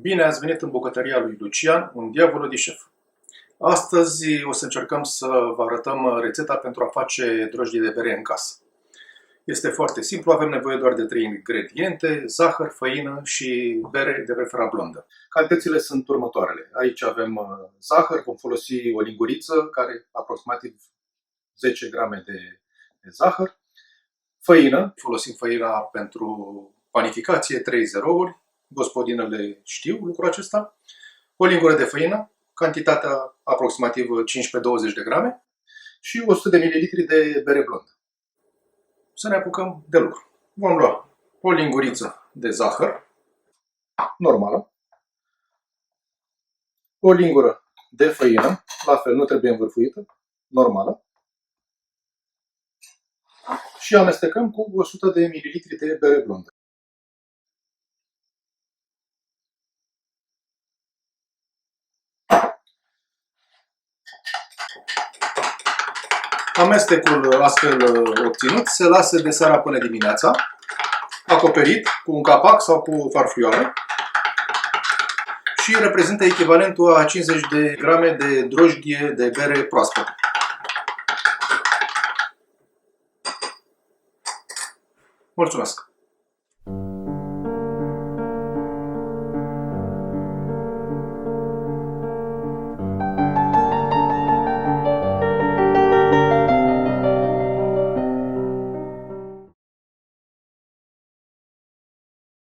Bine ați venit în bucătăria lui Lucian, un diavolo de șef. Astăzi o să încercăm să vă arătăm rețeta pentru a face drojdie de bere în casă. Este foarte simplu, avem nevoie doar de 3 ingrediente: zahăr, făină și bere, de preferat blondă. Cantitățile sunt următoarele. Aici avem zahăr, vom folosi o linguriță, care aproximativ 10 grame de zahăr. Făină, folosim făina pentru panificație, 3 zerouri. Gospodinele știu lucrul acesta. O lingură de făină, cantitatea aproximativ 15-20 de grame și 100 de ml de bere blondă. Să ne apucăm de lucru. Vom lua o linguriță de zahăr normală, o lingură de făină, la fel, nu trebuie învârfuită, normală, și amestecăm cu 100 de ml de bere blondă. Amestecul astfel obținut se lasă de seara până dimineața, acoperit cu un capac sau cu o farfurioară, și reprezintă echivalentul a 50 de grame de drojdie de bere proaspătă. Mulțumesc!